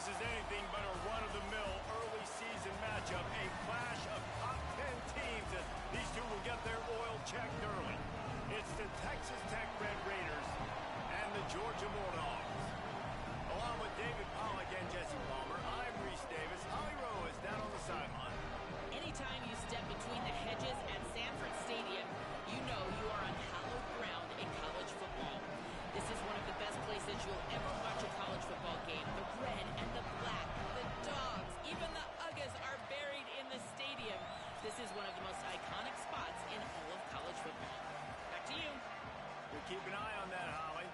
This is anything but a run-of-the-mill early season matchup, a clash of top 10 teams, and these two will get their oil checked early. It's the Texas Tech Red Raiders and the Georgia Bulldogs. Along with David Pollack and Jesse Palmer, I'm Reese Davis. Holly Rowe is down on the sideline. Anytime you step between the hedges at Sanford Stadium, you know you are on hallowed ground in college football. This is one of the best places you'll ever watch a college football game. The red and the black, the dogs, even the Uggas are buried in the stadium. This is one of the most iconic spots in all of college football. Back to you. We'll keep an eye on that, Holly.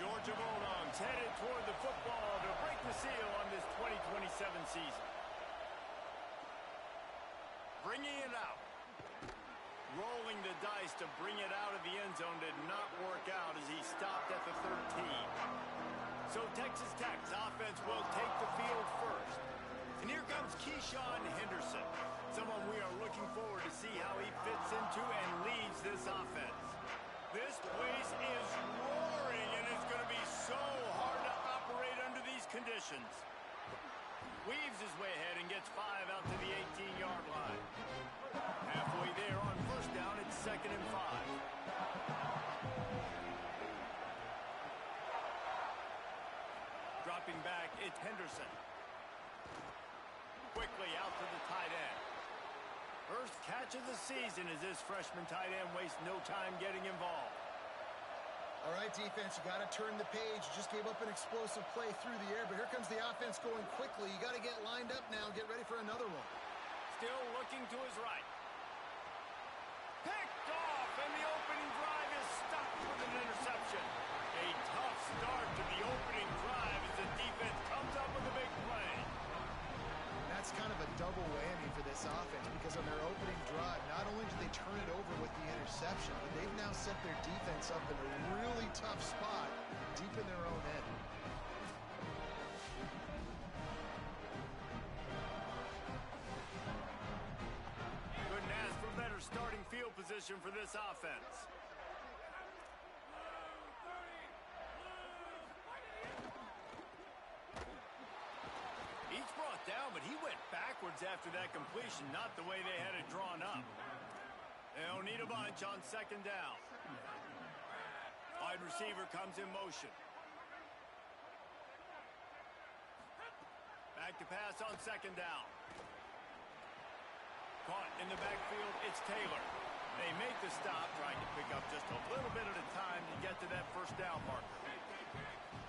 Georgia Bulldogs headed toward the football to break the seal on this 2027 season. Bringing it out. Rolling the dice to bring it out of the end zone did not work out as he stopped at the 13. So Texas Tech's offense will take the field first. And here comes Keyshawn Henderson, someone we are looking forward to see how he fits into and leads this offense. This place is roaring, and it's going to be so hard to operate under these conditions. Weaves his way ahead and gets 5 out to the 18-yard line. Halfway there on first down, it's 2nd and 5. Dropping back, it's Henderson. Quickly out to the tight end. First catch of the season as this freshman tight end wastes no time getting involved. All right, defense, you got to turn the page. You just gave up an explosive play through the air, but here comes the offense going quickly. You got to get lined up now and get ready for another one. Still looking to his right. Picked off, and the opening drive is stopped with an interception. A tough start to turn it over with the interception, but they've now set their defense up in a really tough spot deep in their own end. Couldn't ask for better starting field position for this offense. He's brought down, but he went backwards after that completion, not the way they had it drawn up. They'll need a bunch on second down. Wide receiver comes in motion. Back to pass on second down. Caught in the backfield, it's Taylor. They make the stop, trying to pick up just a little bit at a time to get to that first down marker.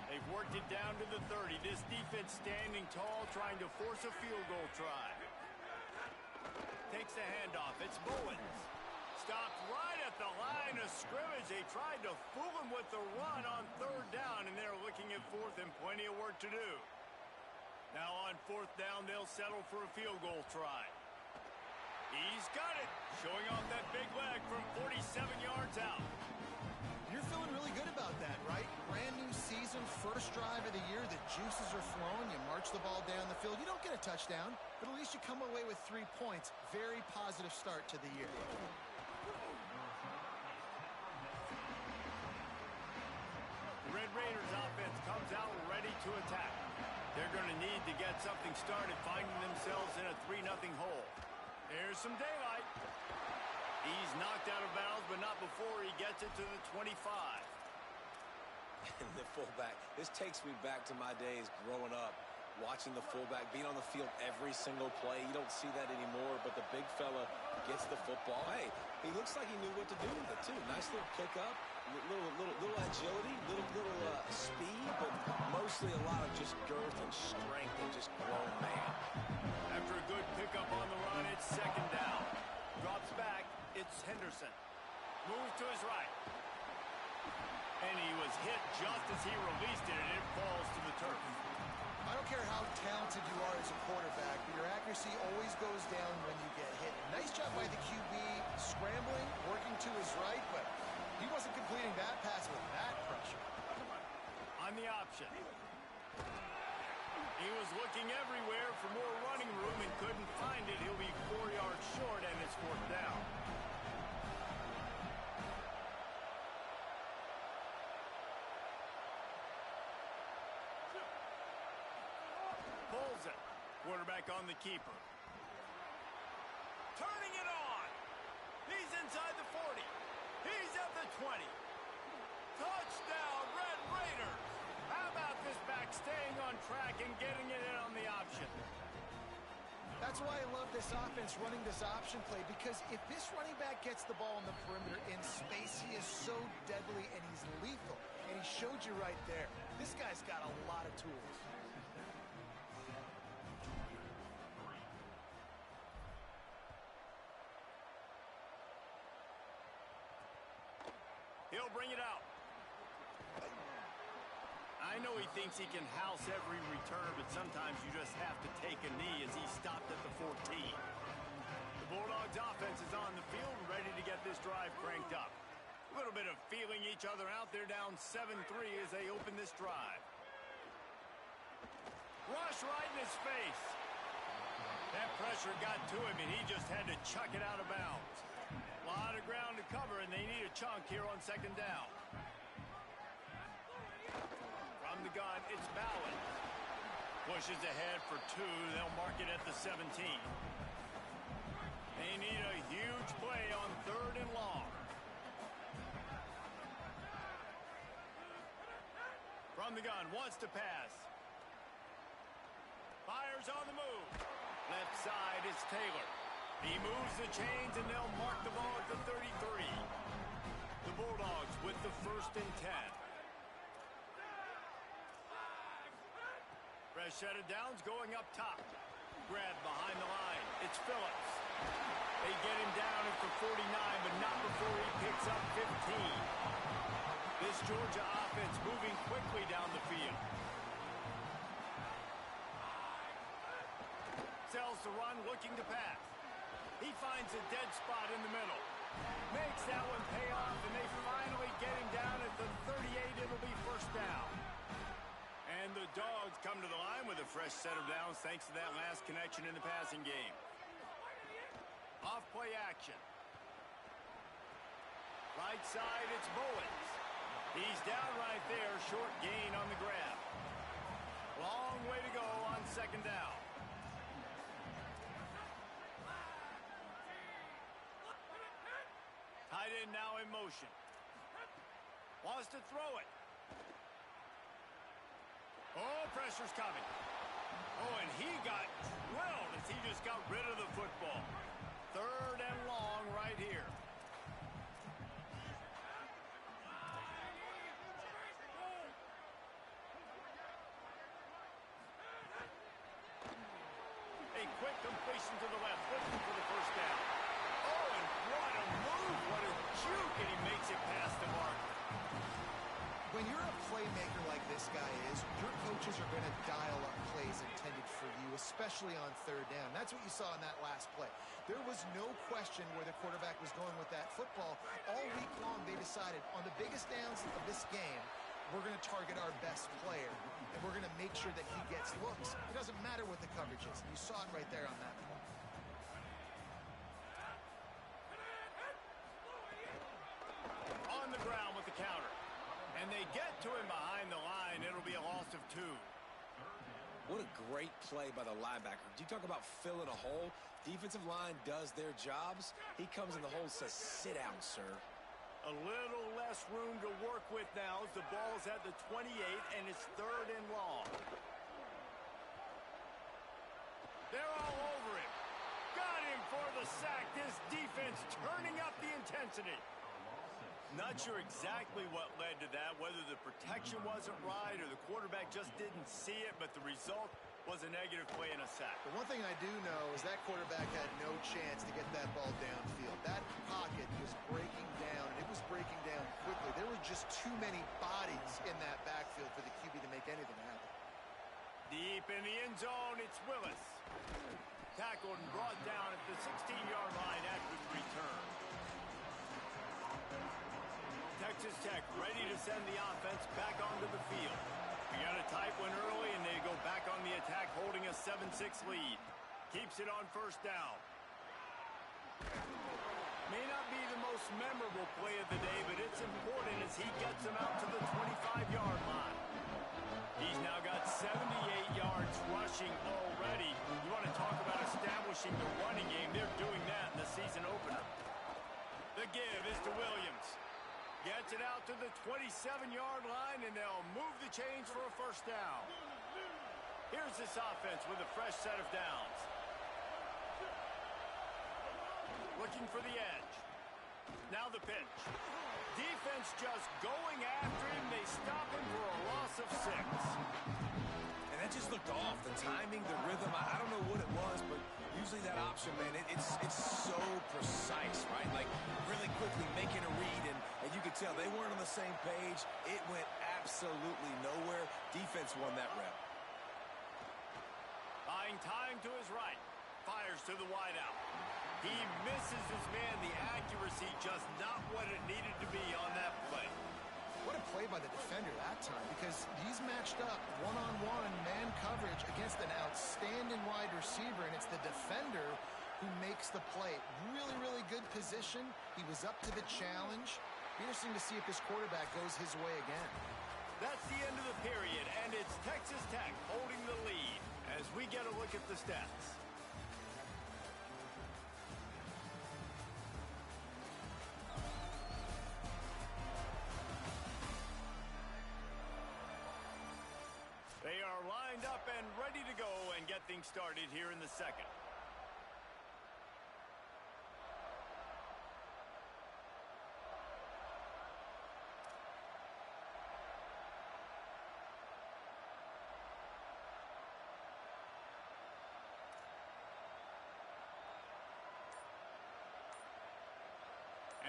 They've worked it down to the 30. This defense standing tall, trying to force a field goal try. Takes the handoff. It's Bowens. Stopped right at the line of scrimmage. They tried to fool him with the run on third down, and they're looking at fourth and plenty of work to do. Now on fourth down, they'll settle for a field goal try. He's got it. Showing off that big leg from 47 yards out. You're feeling really good about that, right? Brand new season, first drive of the year. The juices are flowing. You march the ball down the field. You don't get a touchdown, but at least you come away with 3 points. Very positive start to the year. The Red Raiders offense comes out ready to attack. They're going to need to get something started, finding themselves in a 3-0 hole. There's some daylight. He's knocked out of bounds, but not before he gets it to the 25. And the fullback, this takes me back to my days growing up, watching the fullback being on the field every single play. You don't see that anymore, but the big fella gets the football. Hey, he looks like he knew what to do with it, too. Nice little pickup, little agility, little speed, but mostly a lot of just girth and strength and just grown man. After a good pickup on the run, it's second down. Drops back. It's Henderson. Moves to his right. And he was hit just as he released it, and it falls to the turf. I don't care how talented you are as a quarterback, but your accuracy always goes down when you get hit. Nice job by the QB, scrambling, working to his right, but he wasn't completing that pass with that pressure. On the option. He was looking everywhere for more running room and couldn't find it. He'll be 4 yards short, and it's fourth down. Pulls it. Quarterback on the keeper. Turning it on. He's inside the 40. He's at the 20. Touchdown, Red Raiders. How about this back staying on track and getting it in on the option? That's why I love this offense running this option play, because if this running back gets the ball on the perimeter in space, he is so deadly and he's lethal. And he showed you right there. This guy's got a lot of tools. He'll bring it out. I know he thinks he can house every return, but sometimes you just have to take a knee as he stopped at the 14. The Bulldogs offense is on the field, ready to get this drive cranked up. A little bit of feeling each other out. They're down 7-3 as they open this drive. Rush right in his face. That pressure got to him, and he just had to chuck it out of bounds. A lot of ground to cover, and they need a chunk here on second down. From the gun, it's Bowen. Pushes ahead for 2. They'll mark it at the 17. They need a huge play on third and long. From the gun, wants to pass. Fires on the move. Left side is Taylor. He moves the chains, and they'll mark the ball at the 33. The Bulldogs with the 1st and 10. Fresh set of downs going up top. Grab behind the line. It's Phillips. They get him down at the 49, but not before he picks up 15. This Georgia offense moving quickly down the field. Sells the run, looking to pass. He finds a dead spot in the middle. Makes that one pay off, and they finally get him down at the 38. It'll be first down. And the Dogs come to the line with a fresh set of downs thanks to that last connection in the passing game. Off-play action. Right side, it's Bowens. He's down right there, short gain on the grab. Long way to go on second down. Tight end now in motion. Wants to throw it. Oh, pressure's coming. Oh, and he got drilled as he just got rid of the football. Third and long right here. A quick completion to the left, looking for the first down. Oh, and what a move, what a juke, and he makes it past the mark. When you're a playmaker like this guy is, your coaches are going to dial up plays intended for you, especially on third down. That's what you saw in that last play. There was no question where the quarterback was going with that football. All week long, they decided on the biggest downs of this game, we're going to target our best player, and we're going to make sure that he gets looks. It doesn't matter what the coverage is. You saw it right there on that play. On the ground with the counter. And they get to him behind the line. It'll be a loss of 2. What a great play by the linebacker. Do you talk about filling a hole? Defensive line does their jobs. He comes in the hole and says, sit down, sir. A little less room to work with now as the ball's at the 28, and it's third and long. They're all over him. Got him for the sack. This defense turning up the intensity. Not sure exactly what led to that, whether the protection wasn't right or the quarterback just didn't see it, but the result was a negative play and a sack. The one thing I do know is that quarterback had no chance to get that ball downfield. That pocket was breaking down, and it was breaking down quickly. There were just too many bodies in that backfield for the QB to make anything happen. Deep in the end zone, it's Willis. Tackled and brought down at the 16-yard line after the return. Texas Tech ready to send the offense back onto the field. We got a tight one early, and they go back on the attack, holding a 7-6 lead. Keeps it on first down. May not be the most memorable play of the day, but it's important as he gets them out to the 25-yard line. He's now got 78 yards rushing already. You want to talk about establishing the running game. They're doing that in the season opener. The give is to Williams. Gets it out to the 27-yard line, and they'll move the chains for a first down. Here's this offense with a fresh set of downs. Looking for the edge. Now the pitch. Defense just going after him. They stop him for a loss of 6. And that just looked off. The timing, the rhythm, I don't know what it was, but usually that option, man, it's so precise, right? Like really quickly making a read, and you could tell they weren't on the same page. It went absolutely nowhere. Defense won that rep. Buying time to his right. Fires to the wideout. He misses his man. The accuracy just not what it needed to be on that play. What a play by the defender that time, because he's matched up one-on-one man coverage against an outstanding wide receiver, and it's the defender who makes the play. Really, really good position. He was up to the challenge. Be interesting to see if this quarterback goes his way again. That's the end of the period, and it's Texas Tech holding the lead as we get a look at the stats. They are lined up and ready to go and get things started here in the second.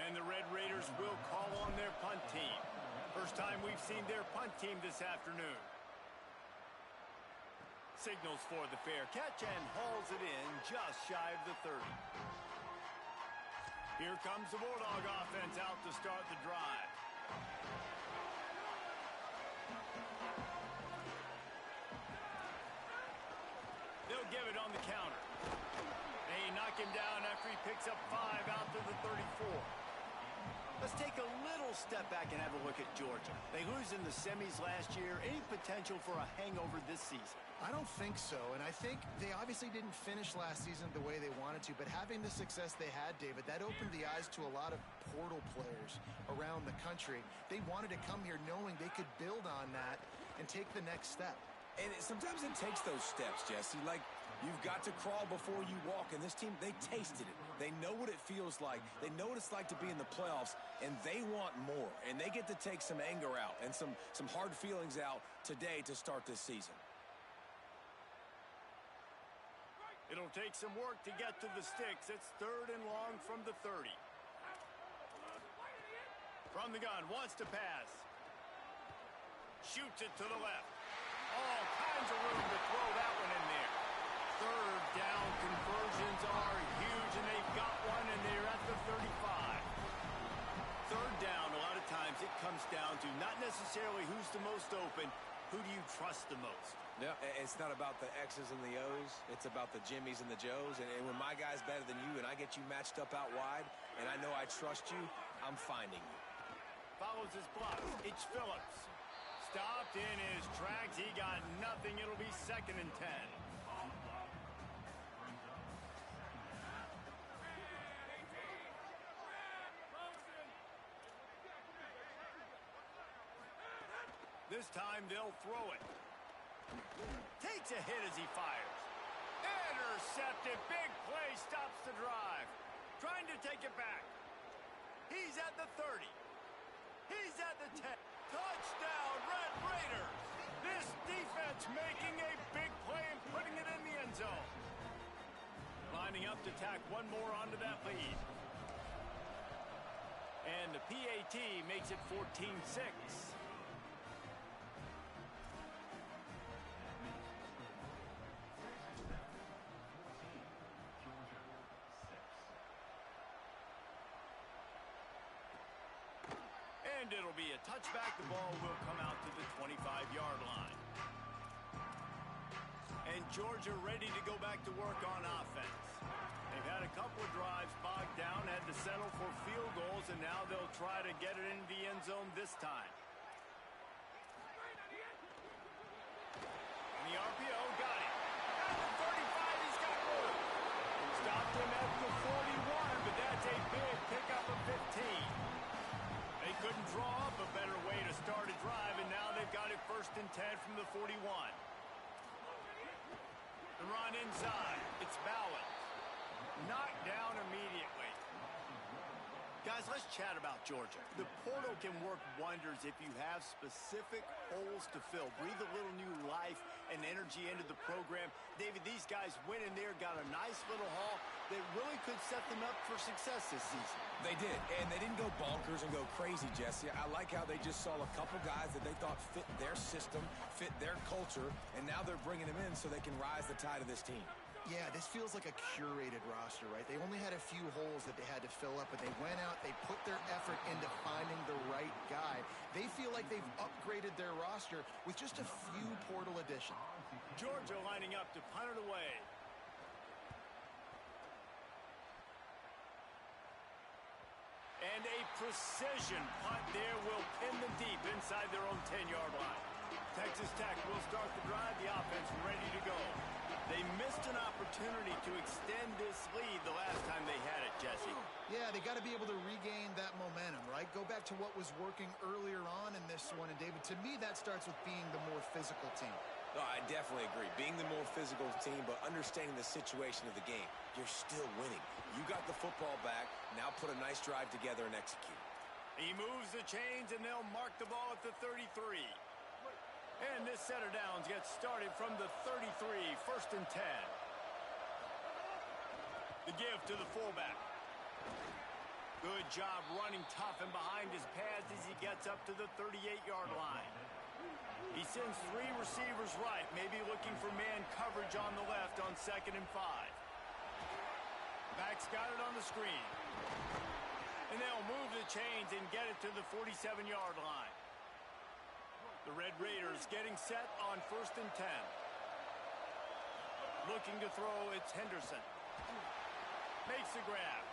And the Red Raiders will call on their punt team. First time we've seen their punt team this afternoon. Signals for the fair catch and hauls it in just shy of the 30. Here comes the Bulldog offense out to start the drive. They'll give it on the counter. They knock him down after he picks up 5 out to the 34. Let's take a little step back and have a look at Georgia. They lose in the semis last year. Any potential for a hangover this season? I don't think so, and I think they obviously didn't finish last season the way they wanted to, but having the success they had, David, that opened the eyes to a lot of portal players around the country. They wanted to come here knowing they could build on that and take the next step. And sometimes it takes those steps, Jesse. Like, you've got to crawl before you walk, and this team, they tasted it. They know what it feels like. They know what it's like to be in the playoffs, and they want more. And they get to take some anger out and some hard feelings out today to start this season. It'll take some work to get to the sticks. It's 3rd and long from the 30. From the gun, wants to pass. Shoots it to the left. All kinds of room to throw that one in there. 3rd down conversions are huge, and they've got one, and they're at the 35. 3rd down, a lot of times it comes down to not necessarily who's the most open, who do you trust the most? Yeah, it's not about the X's and the O's. It's about the Jimmies and the Joes. And when my guy's better than you and I get you matched up out wide and I know I trust you, I'm finding you. Follows his block. It's Phillips. Stopped in his tracks. He got nothing. It'll be 2nd and 10. This time they'll throw it. Takes a hit as he fires. Intercepted. Big play. Stops the drive. Trying to take it back. He's at the 30. He's at the 10. Touchdown, Red Raiders. This defense making a big play and putting it in the end zone. Lining up to tack one more onto that lead. And the PAT makes it 14-6. And it'll be a touchback. The ball will come out to the 25-yard line. And Georgia ready to go back to work on offense. They've had a couple of drives bogged down, had to settle for field goals, and now they'll try to get it into the end zone this time. And the RPO got it. At the 35, he's got room. Stopped him at the 41, but that's a big pickup of 15. They couldn't draw up a better way to start a drive, and now they've got it 1st and 10 from the 41. The run inside. It's Bowen. Knocked down immediately. Guys, let's chat about Georgia. The portal can work wonders if you have specific holes to fill. Breathe a little new life and energy into the program. David, these guys went in there, got a nice little haul that really could set them up for success this season. They did, and they didn't go bonkers and go crazy, Jesse. I like how they just saw a couple guys that they thought fit their system, fit their culture, and now they're bringing them in so they can rise the tide of this team. Yeah, this feels like a curated roster, right? They only had a few holes that they had to fill up, but they went out, they put their effort into finding the right guy. They feel like they've upgraded their roster with just a few portal additions. Georgia lining up to punt it away. And a precision punt there will pin them deep inside their own 10-yard line. Texas Tech will start the drive, the offense ready to go. They missed an opportunity to extend this lead the last time they had it, Jesse. Yeah, they got to be able to regain that momentum, right? Go back to what was working earlier on in this one. And, David, to me, that starts with being the more physical team. No, I definitely agree. Being the more physical team, but understanding the situation of the game. You're still winning. You got the football back. Now put a nice drive together and execute. He moves the chains, and they'll mark the ball at the 33. And this set of downs gets started from the 33, 1st and 10. The give to the fullback. Good job running tough and behind his pads as he gets up to the 38-yard line. He sends 3 receivers right, maybe looking for man coverage on the left on 2nd and 5. Back's got it on the screen. And they'll move the chains and get it to the 47-yard line. The Red Raiders getting set on 1st and 10. Looking to throw, it's Henderson. Makes the grab.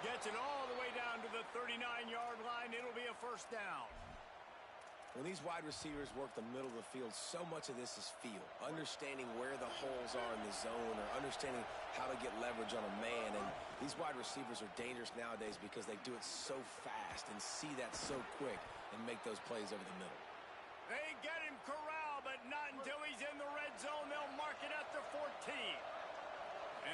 Gets it all the way down to the 39-yard line. It'll be a first down. When these wide receivers work the middle of the field, so much of this is feel. Understanding where the holes are in the zone or understanding how to get leverage on a man. And these wide receivers are dangerous nowadays because they do it so fast and see that so quick and make those plays over the middle. They get him corralled, but not until he's in the red zone. They'll mark it at the 14.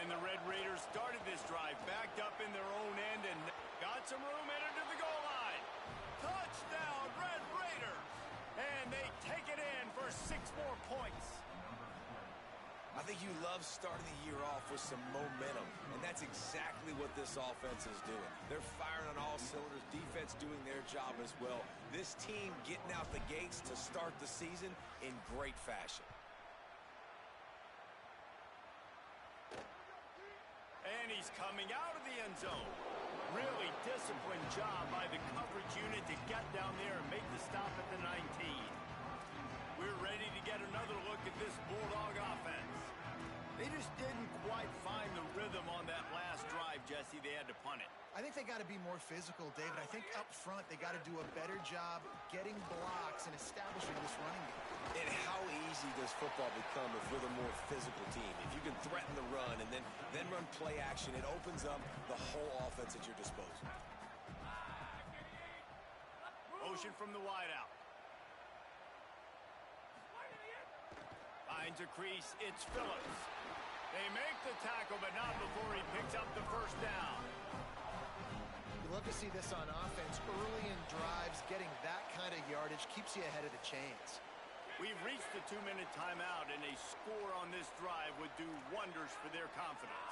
And the Red Raiders started this drive backed up in their own end and got some room in it to the goal line. Touchdown, Red Raiders! And they take it in for 6 more points. I think you love starting the year off with some momentum, and that's exactly what this offense is doing. They're firing on all cylinders, defense doing their job as well. This team getting out the gates to start the season in great fashion. And he's coming out of the end zone. Really disciplined job by the coverage unit to get down there and make the stop at the 19. We're ready to get another look at this Bulldog offense. They just didn't quite find the rhythm on that last drive, Jesse. They had to punt it. I think they got to be more physical, David. I think up front they got to do a better job getting blocks and establishing this running game. And how easy does football become if you're the more physical team? If you can threaten the run and then run play action, it opens up the whole offense at your disposal. Motion from the wideout. Finds a crease. It's Phillips. They make the tackle, but not before he picks up the first down. You love to see this on offense. Early in drives, getting that kind of yardage keeps you ahead of the chains. We've reached the 2-minute timeout, and a score on this drive would do wonders for their confidence.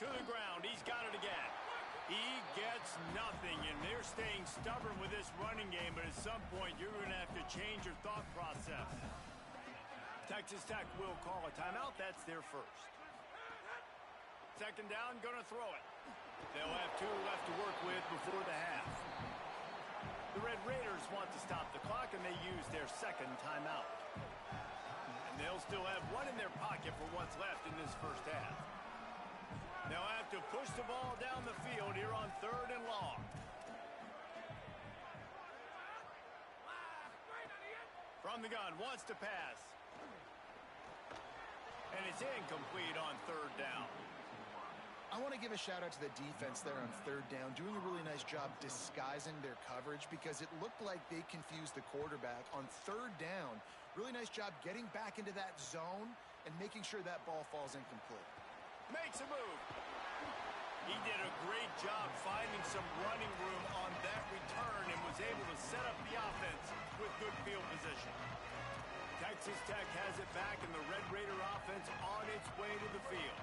To the ground. He's got it again. He gets nothing, and they're staying stubborn with this running game, but at some point you're going to have to change your thought process. Texas Tech will call a timeout. That's their first. Second down, going to throw it. They'll have 2 left to work with before the half. The Red Raiders want to stop the clock, and they use their second timeout. And they'll still have 1 in their pocket for what's left in this first half. They'll have to push the ball down the field here on 3rd and long. From the gun, wants to pass. And it's incomplete on 3rd down. I want to give a shout out to the defense there on 3rd down, doing a really nice job disguising their coverage because it looked like they confused the quarterback on 3rd down. Really nice job getting back into that zone and making sure that ball falls incomplete. Makes a move. He did a great job finding some running room on that return and was able to set up the offense with good field position. Texas Tech has it back, and the Red Raider offense on its way to the field.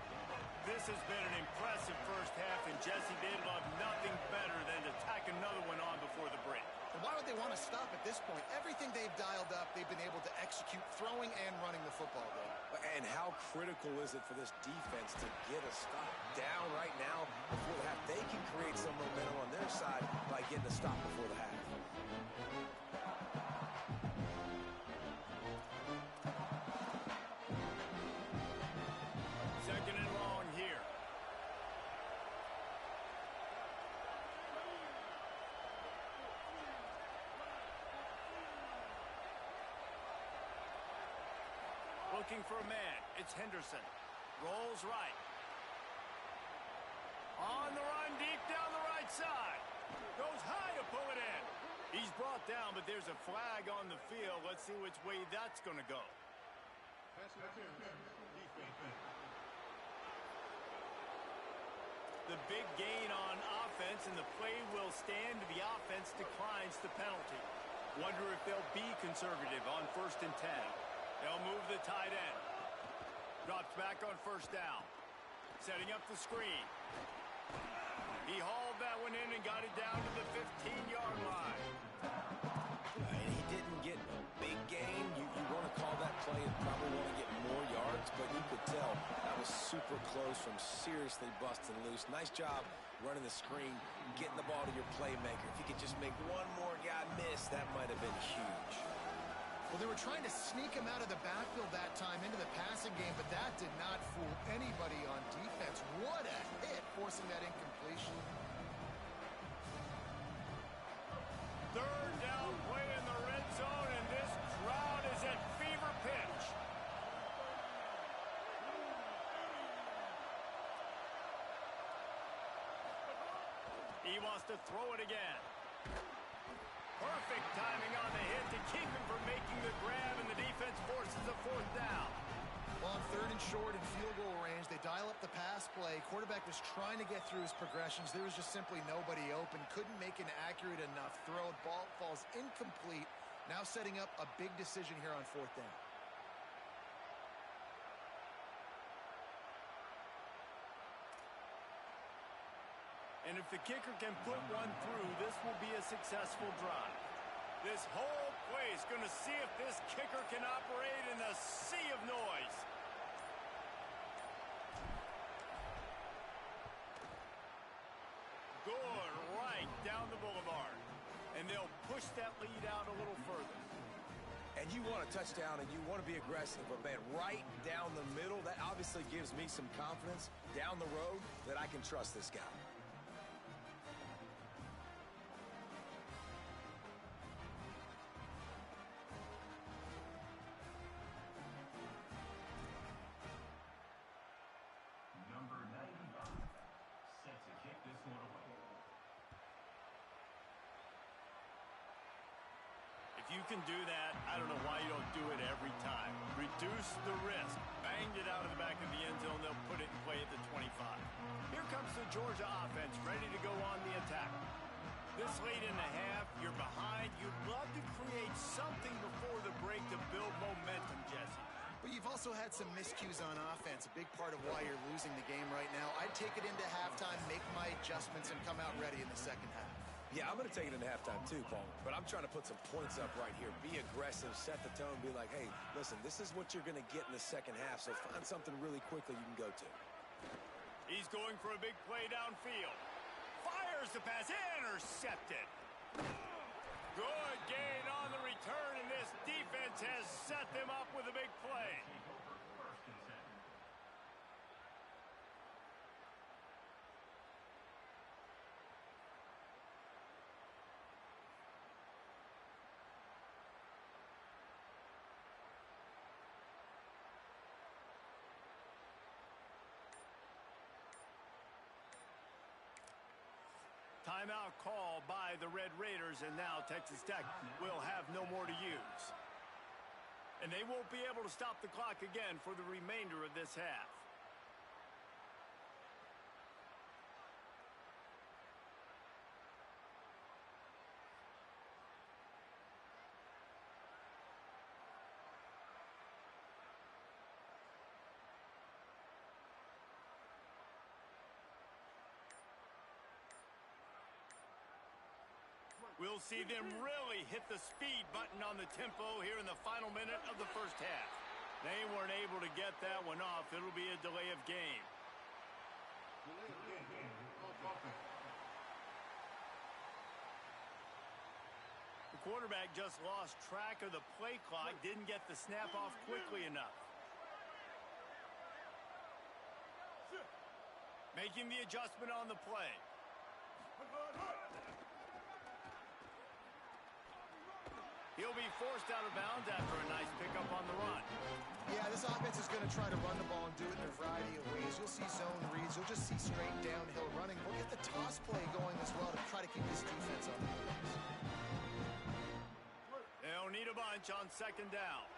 This has been an impressive first half, and Jesse, they'd love nothing better than to tack another one on before the break. And why would they want to stop at this point? Everything they've dialed up, they've been able to execute throwing and running the football game. And how critical is it for this defense to get a stop down right now before the half? They can create some momentum on their side by getting a stop before the half. Second and long here. Looking for a man. It's Henderson. Rolls right. On the run, deep down the right side. Goes high to pull it in. He's brought down, but there's a flag on the field. Let's see which way that's going to go. The big gain on offense, and the play will stand. The offense declines the penalty. Wonder if they'll be conservative on 1st and 10. They'll move the tight end. Drops back on 1st down. Setting up the screen. He hauled that one in and got it down to the 15-yard line. And he didn't get a big gain. You want to call that play and probably want to get more yards, but you could close from seriously busting loose. Nice job running the screen, getting the ball to your playmaker. If you could just make one more guy miss, that might have been huge. Well, they were trying to sneak him out of the backfield that time into the passing game, but that did not fool anybody on defense. What a hit, forcing that incompletion. Third down play in the red zone, and this crowd is at fever pitch. He wants to throw it again. Perfect timing on the hit to keep him from making the grab, and the defense forces a fourth down. Well, on third and short and field goal range, they dial up the pass play. Quarterback was trying to get through his progressions. There was just simply nobody open. Couldn't make an accurate enough throw. Ball falls incomplete. Now setting up a big decision here on fourth down. And if the kicker can put one through, this will be a successful drive. This whole place going to see if this kicker can operate in a sea of noise. Good, right down the boulevard. And they'll push that lead out a little further. And you want a touchdown and you want to be aggressive, but man, right down the middle, that obviously gives me some confidence down the road that I can trust this guy. If you can do that, I don't know why you don't do it every time. Reduce the risk. Banged it out of the back of the end zone. They'll put it in play at the 25. Here comes the Georgia offense, ready to go on the attack. This late in the half, you're behind. You'd love to create something before the break to build momentum, Jesse. But you've also had some miscues on offense, a big part of why you're losing the game right now. I'd take it into halftime, make my adjustments, and come out ready in the second half. Yeah, I'm going to take it into halftime too, Paul. But I'm trying to put some points up right here. Be aggressive, set the tone, be like, hey, listen, this is what you're going to get in the second half, so find something really quickly you can go to. He's going for a big play downfield. Fires the pass, intercepted. Good gain on the return, and this defense has set them up with a big play. Timeout call by the Red Raiders, and now Texas Tech will have no more to use. And they won't be able to stop the clock again for the remainder of this half. We'll see them really hit the speed button on the tempo here in the final minute of the first half. They weren't able to get that one off. It'll be a delay of game. The quarterback just lost track of the play clock, didn't get the snap off quickly enough. Making the adjustment on the play. He'll be forced out of bounds after a nice pickup on the run. Yeah, this offense is going to try to run the ball and do it in a variety of ways. You'll see zone reads. You'll just see straight downhill running. We'll get the toss play going as well to try to keep this defense on the ropes. They'll need a bunch on second down.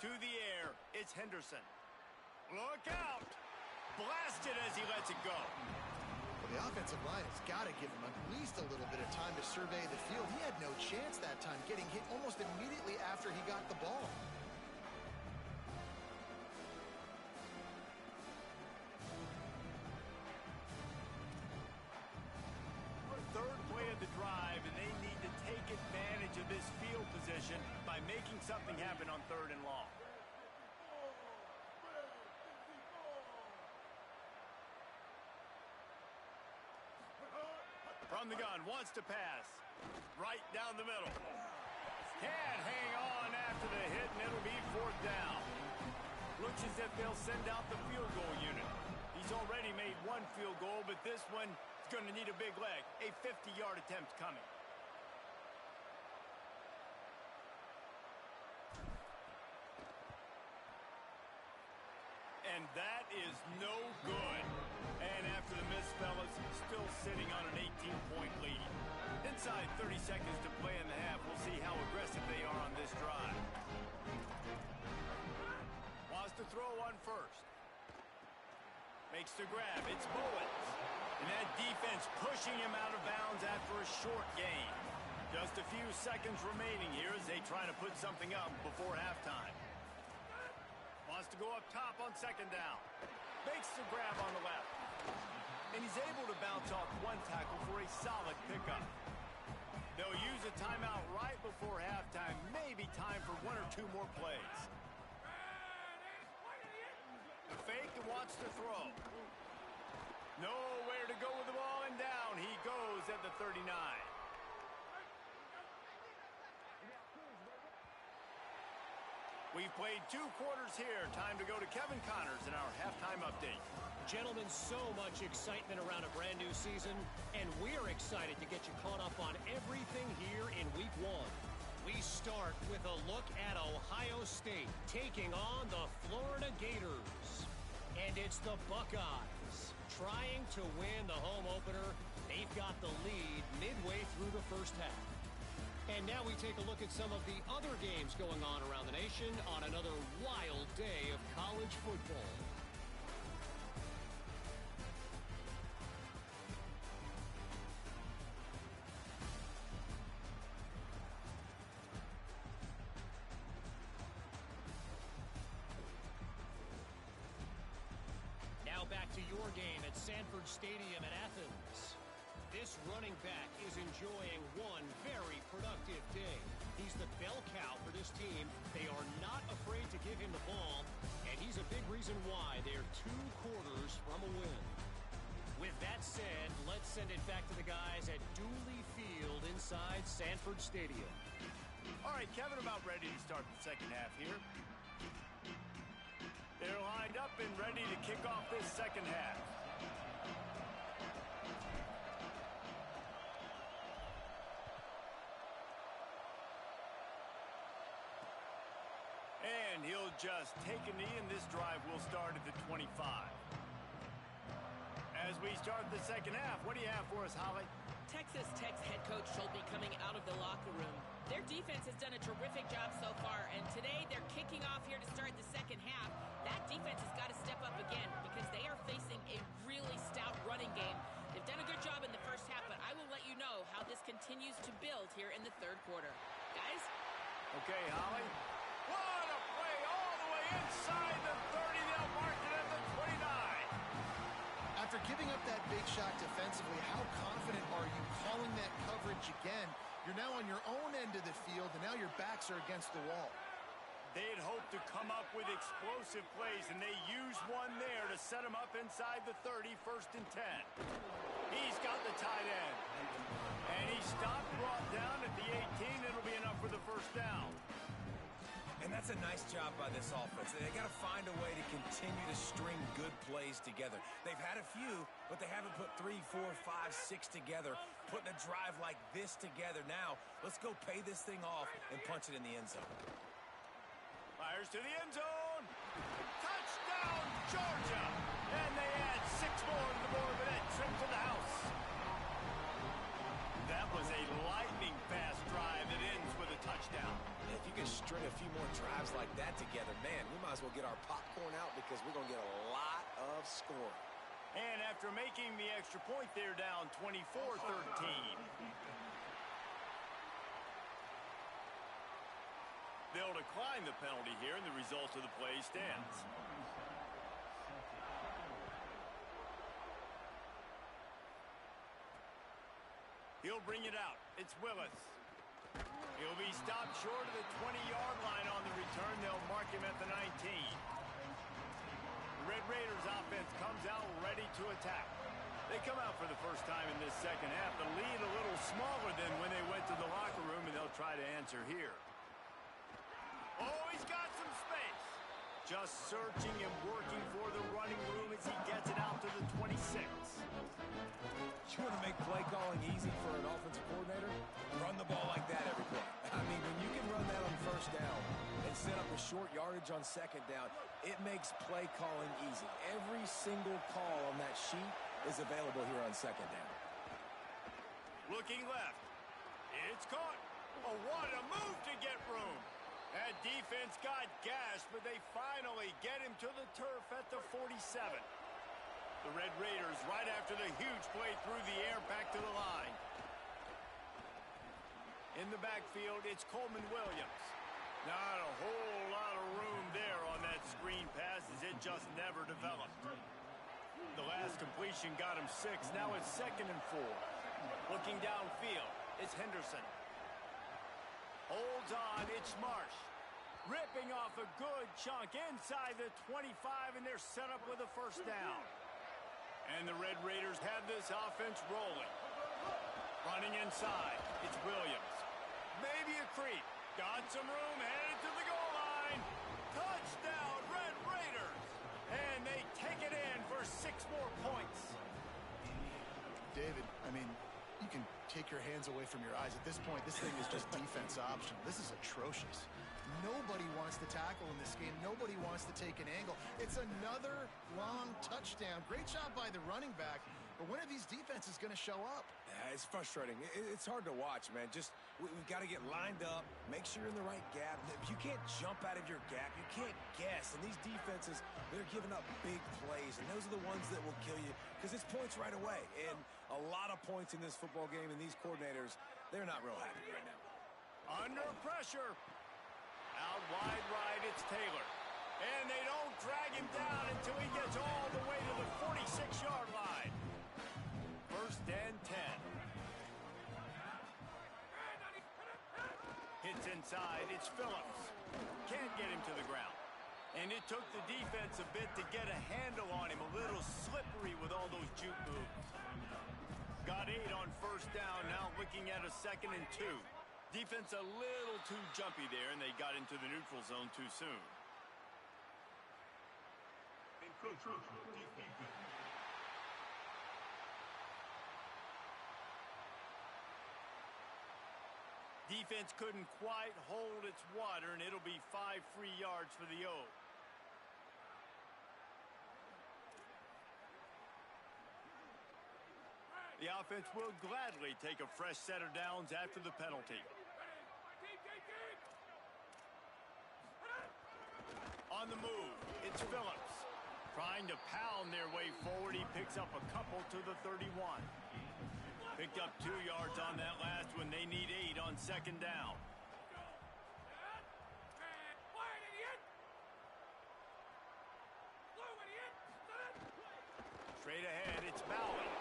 To the air, it's Henderson. Look out! Blasted as he lets it go. Well, the offensive line has got to give him at least a little bit of time to survey the field. He had no chance that time, getting hit almost immediately after he got the ball. position by making something happen on 3rd and long. From the gun, wants to pass. Right down the middle. Can't hang on after the hit, and it'll be 4th down. Looks as if they'll send out the field goal unit. He's already made 1 field goal, but this one is going to need a big leg. A 50-yard attempt coming. And that is no good. And after the miss, fellas, still sitting on an 18-point lead. Inside 30 seconds to play in the half. We'll see how aggressive they are on this drive. Wants to throw on first. Makes the grab. It's Bowens. And that defense pushing him out of bounds after a short gain. Just a few seconds remaining here as they try to put something up before halftime. Wants to go up top on 2nd down. Makes the grab on the left. And he's able to bounce off 1 tackle for a solid pickup. They'll use a timeout right before halftime. Maybe time for 1 or 2 more plays. The fake and wants to throw. Nowhere to go with the ball, and down he goes at the 39. We've played 2 quarters here. Time to go to Kevin Connors in our halftime update. Gentlemen, so much excitement around a brand new season, and we're excited to get you caught up on everything here in Week 1. We start with a look at Ohio State taking on the Florida Gators. And it's the Buckeyes trying to win the home opener. They've got the lead midway through the first half. And now we take a look at some of the other games going on around the nation on another wild day of college football. Now back to your game at Sanford Stadium in Athens. This running back is enjoying one very productive day. He's the bell cow for this team. They are not afraid to give him the ball, and he's a big reason why they're 2 quarters from a win. With that said, let's send it back to the guys at Dooley Field inside Sanford Stadium. All right, Kevin, about ready to start the second half here. They're lined up and ready to kick off this second half. And he'll just take a knee, and this drive will start at the 25. As we start the second half, what do you have for us, Holly? Texas Tech's head coach told me coming out of the locker room. Their defense has done a terrific job so far, and today they're kicking off here to start the second half. That defense has got to step up again because they are facing a really stout running game. They've done a good job in the first half, but I will let you know how this continues to build here in the 3rd quarter. Guys? Okay, Holly. What a play all the way inside the 30. They'll mark it at the 29. After giving up that big shot defensively, how confident are you calling that coverage again? You're now on your own end of the field, and now your backs are against the wall. They had hoped to come up with explosive plays, and they used one there to set them up inside the 30, 1st and 10. He's got the tight end. And he stopped, brought down at the 18. It'll be enough for the 1st down. And that's a nice job by this offense. They got to find a way to continue to string good plays together. They've had a few, but they haven't put 3, 4, 5, 6 together, putting a drive like this together. Now, let's go pay this thing off and punch it in the end zone. Fires to the end zone. Touchdown, Georgia. And they add 6 more to the board with that trip to the house. That was a lightning-fast drive that ends with a touchdown. If you can string a few more drives like that together, man, we might as well get our popcorn out because we're going to get a lot of scoring. And after making the extra point, they're down 24-13. They'll decline the penalty here, and the result of the play stands. He'll bring it out. It's Willis. He'll be stopped short of the 20-yard line on the return. They'll mark him at the 19. The Red Raiders offense comes out ready to attack. They come out for the first time in this second half. The lead a little smaller than when they went to the locker room, and they'll try to answer here. Oh, he's got some space. Just searching and working for the running room as he gets it out to the 26. You want to make play calling easy for an offensive coordinator? Run the ball like that every play. I mean, when you can run that on first down and set up a short yardage on second down, it makes play calling easy. Every single call on that sheet is available here on second down. Looking left. It's caught. Oh, what a move to get room. That defense got gashed, but they finally get him to the turf at the 47. The Red Raiders, right after the huge play through the air, back to the line. In the backfield, it's Coleman Williams. Not a whole lot of room there on that screen pass as it just never developed. The last completion got him 6. Now it's 2nd and 4. Looking downfield, it's Henderson. Holds on, it's Marsh. Ripping off a good chunk inside the 25, and they're set up with a first down. And the Red Raiders have this offense rolling. Running inside, it's Williams. Maybe a creep. Got some room, headed to the goal line. Touchdown, Red Raiders. And they take it in for 6 more points. David, I mean, you can take your hands away from your eyes. At this point, this thing is just defense option. This is atrocious. Nobody wants to tackle in this game. Nobody wants to take an angle. It's another long touchdown. Great job by the running back. But when are these defenses going to show up? Yeah, it's frustrating. It's hard to watch, man. We've got to get lined up, make sure you're in the right gap. You can't jump out of your gap. You can't guess. And these defenses, they're giving up big plays, and those are the ones that will kill you because it's points right away. And a lot of points in this football game, and these coordinators, they're not real happy right now. Under pressure. Out wide right, it's Taylor. And they don't drag him down until he gets all the way to the 46-yard line. 1st and 10. Hits inside, it's Phillips. Can't get him to the ground. And it took the defense a bit to get a handle on him. A little slippery with all those juke moves. Got 8 on first down, now looking at a 2nd and 2. Defense a little too jumpy there, and they got into the neutral zone too soon. Defense couldn't quite hold its water, and it'll be 5 free yards for the O. The offense will gladly take a fresh set of downs after the penalty. On the move, it's Phillips. Trying to pound their way forward, he picks up a couple to the 31. Picked up 2 yards on that last one. They need 8 on second down. Straight ahead, it's Bowie.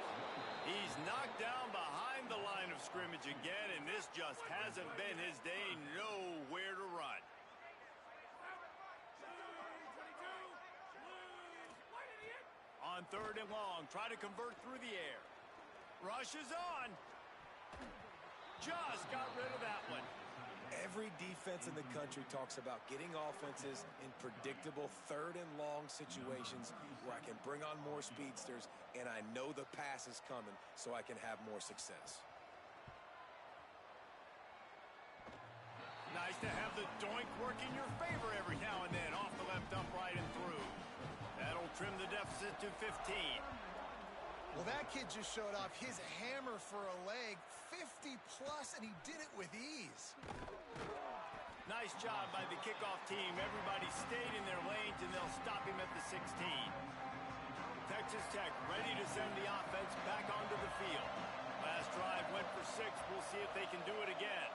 He's knocked down behind the line of scrimmage again, and this just hasn't been his day. Nowhere to run. On 3rd and long, try to convert through the air. Rushes on. Just got rid of that one. Every defense in the country talks about getting offenses in predictable 3rd and long situations where I can bring on more speedsters and I know the pass is coming so I can have more success. Nice to have the doink work in your favor every now and then. Off the left upright and through. That'll trim the deficit to 15. Well, that kid just showed off his hammer for a leg, 50-plus, and he did it with ease. Nice job by the kickoff team. Everybody stayed in their lanes, and they'll stop him at the 16. Texas Tech ready to send the offense back onto the field. Last drive went for 6. We'll see if they can do it again.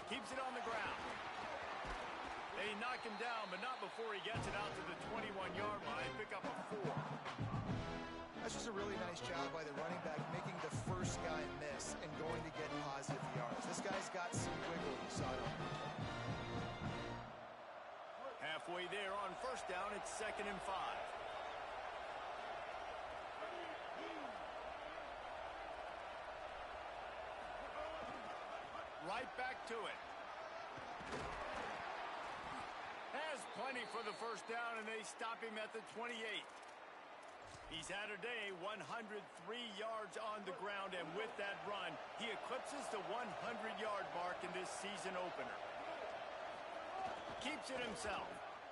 Keeps it on the ground. They knock him down, but not before he gets it out to the 21-yard line. Pick up a 4. That's just a really nice job by the running back making the first guy miss and going to get positive yards. This guy's got some wiggle, you saw it. Halfway there on first down, it's 2nd and 5. Right back to it. Has plenty for the first down, and they stop him at the 28. He's had a day, 103 yards on the ground, and with that run, he eclipses the 100-yard mark in this season opener. Keeps it himself.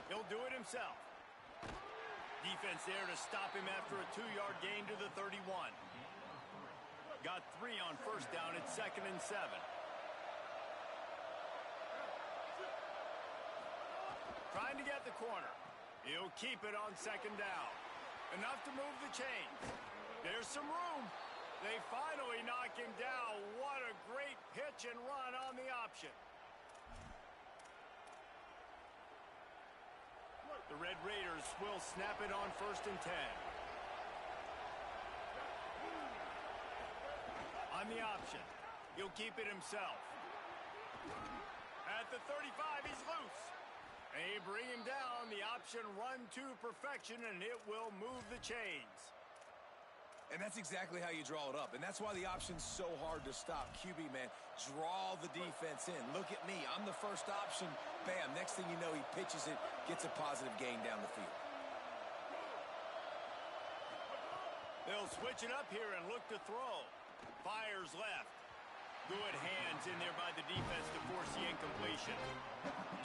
He'll do it himself. Defense there to stop him after a 2-yard gain to the 31. Got 3 on first down. It's 2nd and 7. Trying to get the corner. He'll keep it on 2nd down. Enough to move the chains. There's some room. They finally knock him down. What a great pitch and run on the option. The Red Raiders will snap it on 1st and 10. On the option. He'll keep it himself. At the 35, he's loose. They bring him down. The option run to perfection, and it will move the chains. And that's exactly how you draw it up. And that's why the option's so hard to stop. QB, man, draw the defense in. Look at me. I'm the first option. Bam. Next thing you know, he pitches it, gets a positive gain down the field. They'll switch it up here and look to throw. Fires left. Good hands in there by the defense to force the incompletion.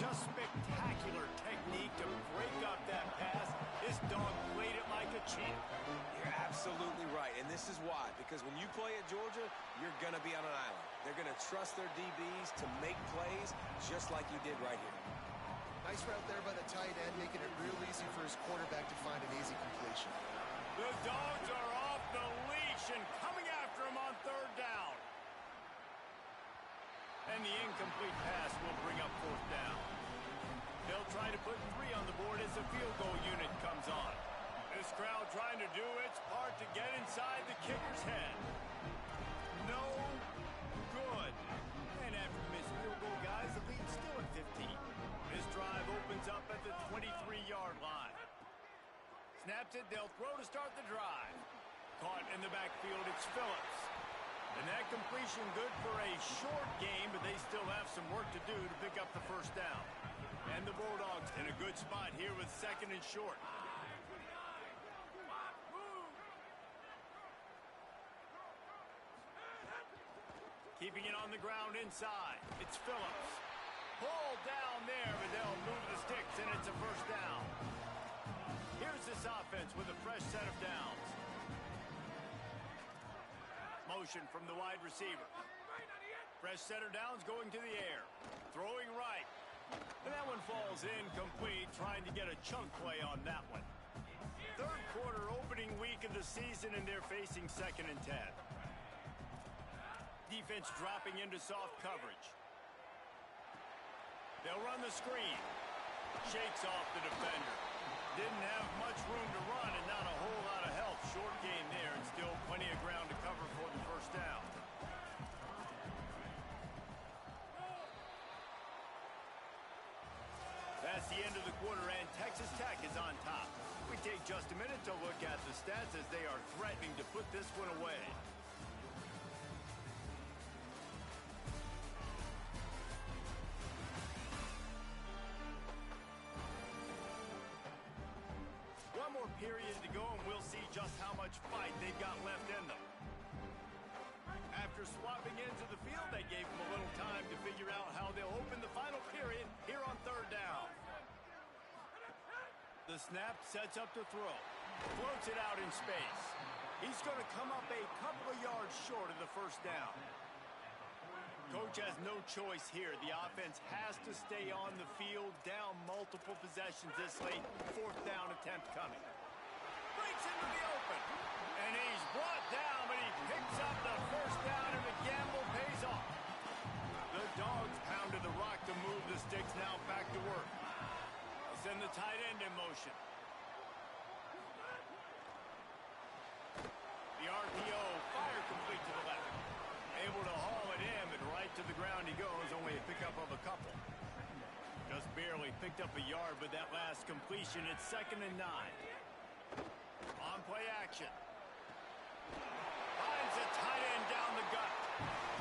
Just spectacular technique to break up that pass. This dog played it like a champ. You're absolutely right, and this is why. Because when you play at Georgia, you're going to be on an island. They're going to trust their DBs to make plays just like he did right here. Nice route there by the tight end, making it real easy for his quarterback to find an easy completion. The Dogs are off the leash and coming after him on 3rd down. And the incomplete pass will bring up 4th down. They'll try to put 3 on the board as the field goal unit comes on. This crowd trying to do its part to get inside the kicker's head. No good. And after the missed field goal, guys, the lead's still at 15. This drive opens up at the 23-yard line. Snaps it, they'll throw to start the drive. Caught in the backfield, it's Phillips. And that completion good for a short game, but they still have some work to do to pick up the first down. And the Bulldogs in a good spot here with 2nd and short. Keeping it on the ground inside. It's Phillips. Pulled down there, but they'll move the sticks, and it's a first down. Here's this offense with a fresh set of downs. Motion from the wide receiver. Fresh set of downs going to the air. Throwing right. And that one falls incomplete, trying to get a chunk play on that one. 3rd quarter opening week of the season, and they're facing 2nd and 10. Defense dropping into soft coverage. They'll run the screen. Shakes off the defender. Didn't have much room to run and not a whole lot of help. Short gain there and still plenty of ground to cover for the first down. That's the end of the quarter, and Texas Tech is on top. We take just a minute to look at the stats as they are threatening to put this one away. One more period to go, and we'll see just how much fight they've got left in them. After swapping into the field, they gave them a little time to figure out how they'll open the final period here on 3rd down. The snap sets up to throw. Floats it out in space. He's going to come up a couple of yards short of the first down. Coach has no choice here. The offense has to stay on the field, down multiple possessions this late. 4th down attempt coming. Breaks into the open. And he's brought down, but he picks up the first down, and the gamble pays off. The Dogs pounded the rock to move the sticks, now back to work. They send the tight end in motion. The barely picked up a yard with that last completion. It's 2nd and 9. On play action. Finds a tight end down the gut.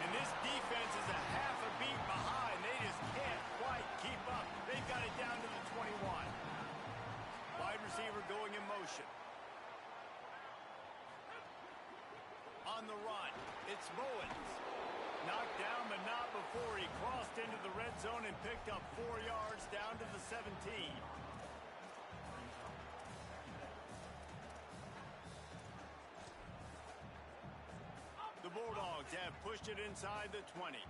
And this defense is a half a beat behind. They just can't quite keep up. They've got it down to the 21. Wide receiver going in motion. On the run, it's Bowens. Knocked down, but not before he crossed into the red zone and picked up 4 yards down to the 17. The Bulldogs have pushed it inside the 20.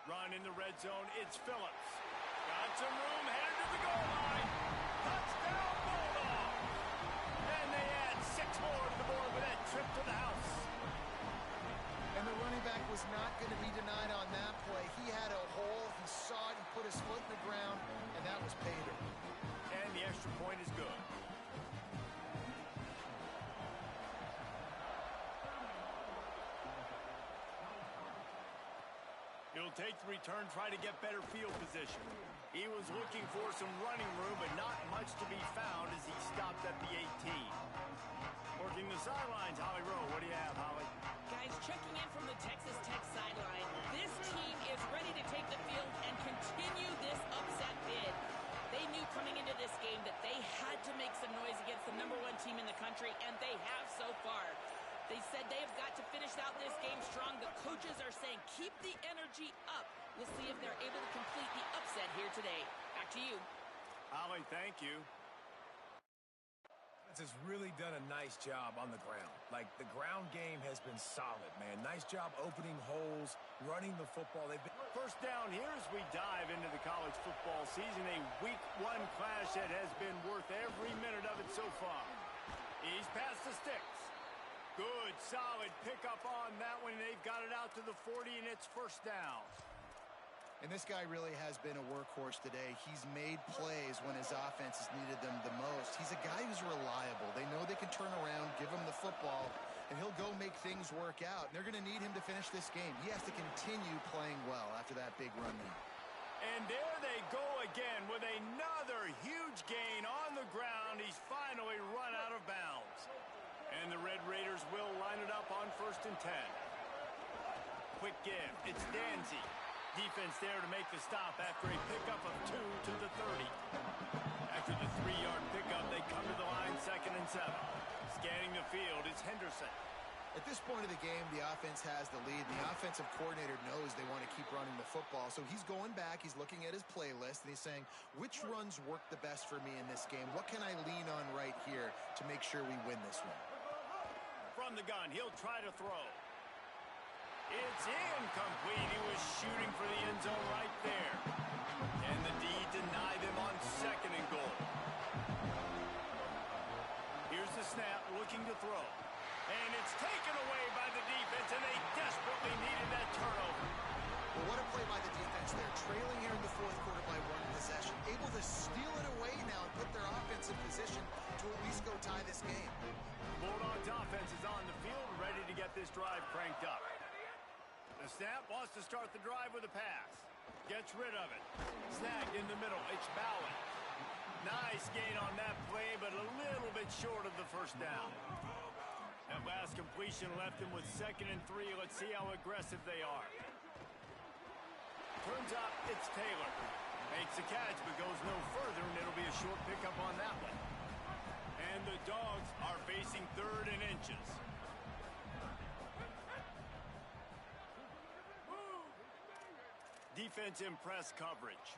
Run in the red zone, it's Phillips. Got some room, headed to the goal line. Touchdown, Bulldogs! And they add 6 more to the board with that trip to the house. And the running back was not going to be denied on that play. He had a hole, he saw it, he put his foot in the ground, and that was pay dirt. And the extra point is good. He'll take the return, try to get better field position. He was looking for some running room, but not much to be found as he stopped at the 18. Working the sidelines, Holly Rowe. What do you have, Holly? Guys, checking in from the Texas Tech sideline. This team is ready to take the field and continue this upset bid. They knew coming into this game that they had to make some noise against the #1 team in the country, and they have so far. They said they have got to finish out this game strong. The coaches are saying keep the energy up. We'll see if they're able to complete the upset here today. Back to you. Holly, thank you. Has really done a nice job on the ground. Like, the ground game has been solid, man. Nice job opening holes, running the football. They've been... First down here as we dive into the college football season. A week 1 clash that has been worth every minute of it so far. He's past the sticks. Good, solid pickup on that one. They've got it out to the 40, and it's first down. And this guy really has been a workhorse today. He's made plays when his offense has needed them the most. He's a guy who's reliable. They know they can turn around, give him the football, and he'll go make things work out. And they're going to need him to finish this game. He has to continue playing well after that big run there. And there they go again with another huge gain on the ground. He's finally run out of bounds. And the Red Raiders will line it up on 1st and 10. Quick give. It's Danzy. Defense there to make the stop after a pickup of 2 to the 30. After the 3-yard pickup, they come to the line 2nd and 7. Scanning the field, it's Henderson. At this point of the game, the offense has the lead. The offensive coordinator knows they want to keep running the football. So he's going back, he's looking at his playlist, and he's saying, which runs work the best for me in this game? What can I lean on right here to make sure we win this one? From the gun, he'll try to throw. It's incomplete. He was shooting for the end zone right there. And the D denied him on 2nd and goal. Here's the snap, looking to throw. And it's taken away by the defense, and they desperately needed that turnover. Well, what a play by the defense there. Trailing here in the 4th quarter by 1 possession. Able to steal it away now and put their offense in position to at least go tie this game. Bulldogs offense is on the field, ready to get this drive cranked up. The snap wants to start the drive with a pass. Gets rid of it. Snagged in the middle. It's Bowen. Nice gain on that play, but a little bit short of the first down. That last completion left him with 2nd and 3. Let's see how aggressive they are. Turns out it's Taylor. Makes the catch, but goes no further, and it'll be a short pickup on that one. And the Dogs are facing 3rd and inches. Defense in press coverage.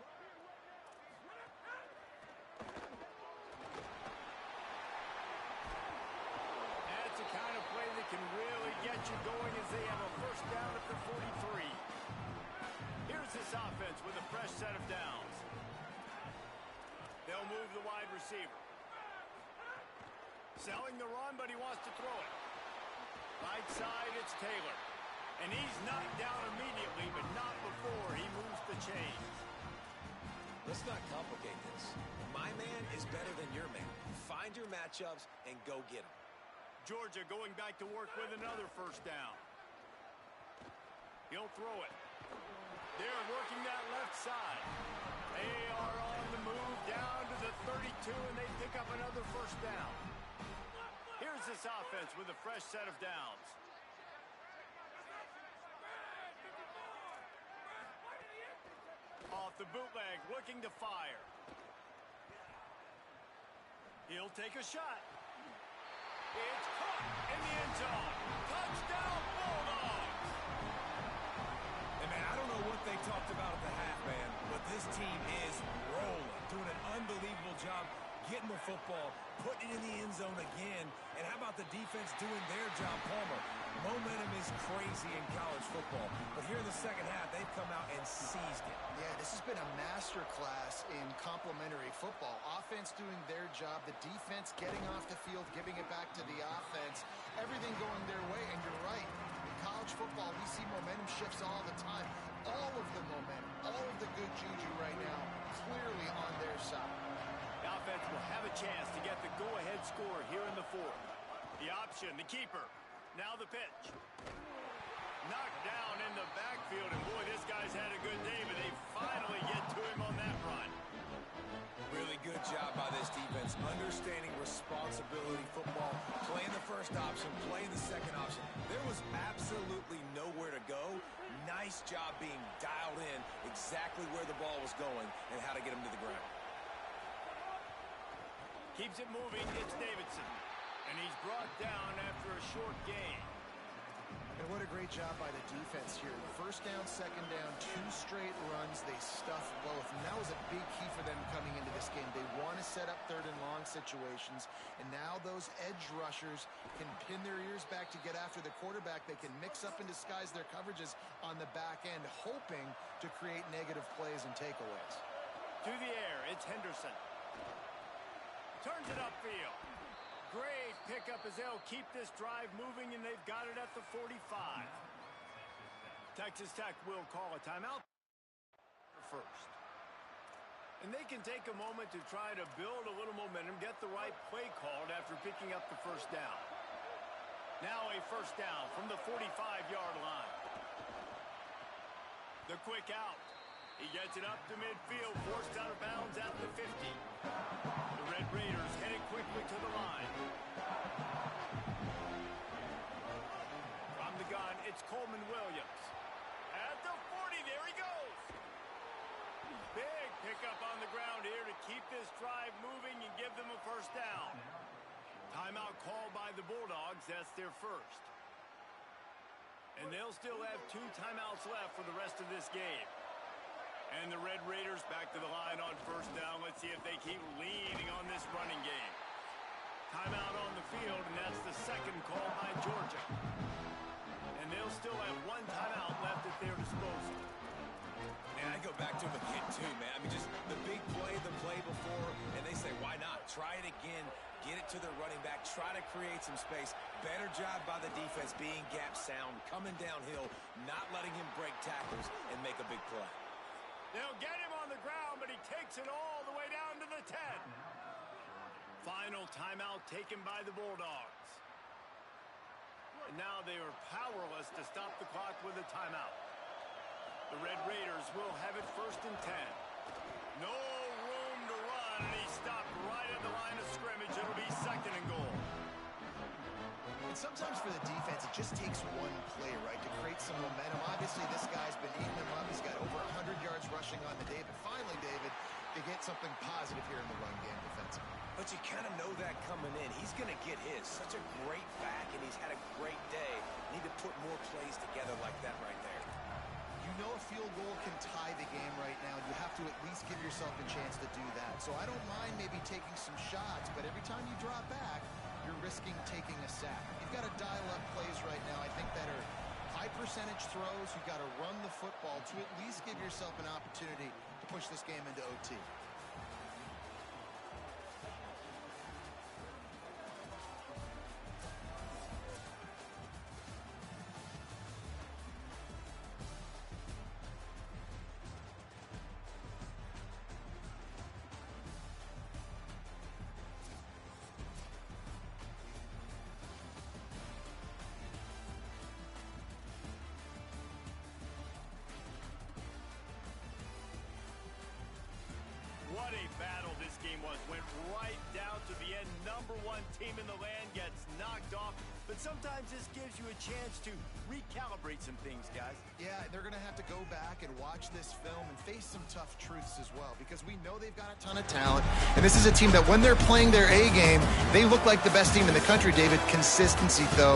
That's the kind of play that can really get you going as they have a first down at the 43. Here's this offense with a fresh set of downs. They'll move the wide receiver. Selling the run, but he wants to throw it. Right side, it's Taylor. And he's knocked down immediately, but not before he moves the chains. Let's not complicate this. My man is better than your man. Find your matchups and go get them. Georgia going back to work with another first down. He'll throw it. They're working that left side. They are on the move down to the 32, and they pick up another first down. Here's this offense with a fresh set of downs. Off the bootleg, looking to fire. He'll take a shot. It's caught in the end zone. Touchdown, Bulldogs! And man, I don't know what they talked about at the half, man, but this team is rolling, doing an unbelievable job getting the football, putting it in the end zone again. And how about the defense doing their job, Palmer? Momentum is crazy in college football, but here in the second half, they've come out and seized it. Yeah, this has been a masterclass in complementary football. Offense doing their job, the defense getting off the field, giving it back to the offense, everything going their way. And you're right, in college football, we see momentum shifts all the time. All of the momentum, all of the good juju right now, clearly on their side. The offense will have a chance to get the go-ahead score here in the fourth. The option, the keeper. Now the pitch. Knocked down in the backfield, and boy, this guy's had a good day, but they finally get to him on that run. Really good job by this defense, understanding responsibility football, playing the first option, playing the second option. There was absolutely nowhere to go. Nice job being dialed in exactly where the ball was going and how to get him to the ground. Keeps it moving, it's Davidson. And he's brought down after a short gain. And what a great job by the defense here. First down, second down, 2 straight runs. They stuffed both. And that was a big key for them coming into this game. They want to set up third and long situations. And now those edge rushers can pin their ears back to get after the quarterback. They can mix up and disguise their coverages on the back end, hoping to create negative plays and takeaways. To the air, it's Henderson. Turns it upfield. Great pickup as they'll keep this drive moving, and they've got it at the 45. Texas Tech will call a timeout first. And they can take a moment to try to build a little momentum, get the right play called after picking up the first down. Now a first down from the 45-yard line. The quick out. He gets it up to midfield, forced out of bounds at the 50. The Red Raiders headed quickly to the line. From the gun, it's Coleman Williams. At the 40, there he goes. Big pickup on the ground here to keep this drive moving and give them a first down. Timeout called by the Bulldogs. That's their first. And they'll still have 2 timeouts left for the rest of this game. And the Red Raiders back to the line on first down. Let's see if they keep leaning on this running game. Timeout on the field, and that's the second call by Georgia. And they'll still have 1 timeout left at their disposal. And I go back to him again, too, man. I mean, just the big play, the play before, and they say, why not? Try it again. Get it to their running back. Try to create some space. Better job by the defense being gap sound, coming downhill, not letting him break tackles and make a big play. They'll get him on the ground, but he takes it all the way down to the 10. Final timeout taken by the Bulldogs. And now they are powerless to stop the clock with a timeout. The Red Raiders will have it first and 10. No room to run, and he stopped right at the line of scrimmage. It'll be second and goal. And sometimes for the defense, it just takes one play, right, to create some momentum. Obviously, this guy's been eating them up. He's got over 100 yards rushing on the day. But finally, David, they get something positive here in the run game defensively. But you kind of know that coming in. He's going to get his. Such a great back, and he's had a great day. Need to put more plays together like that right there. You know a field goal can tie the game right now. You have to at least give yourself a chance to do that. So I don't mind maybe taking some shots, but every time you drop back, you're risking taking a sack. You've got to dial up plays right now, I think, that are high percentage throws. You've got to run the football to at least give yourself an opportunity to push this game into OT. game was. Went right down to the end. Number one team in the land gets knocked off. But sometimes this gives you a chance to recalibrate some things, guys. Yeah, they're going to have to go back and watch this film and face some tough truths as well, because we know they've got a ton of talent. And this is a team that when they're playing their A game, they look like the best team in the country, David. Consistency, though,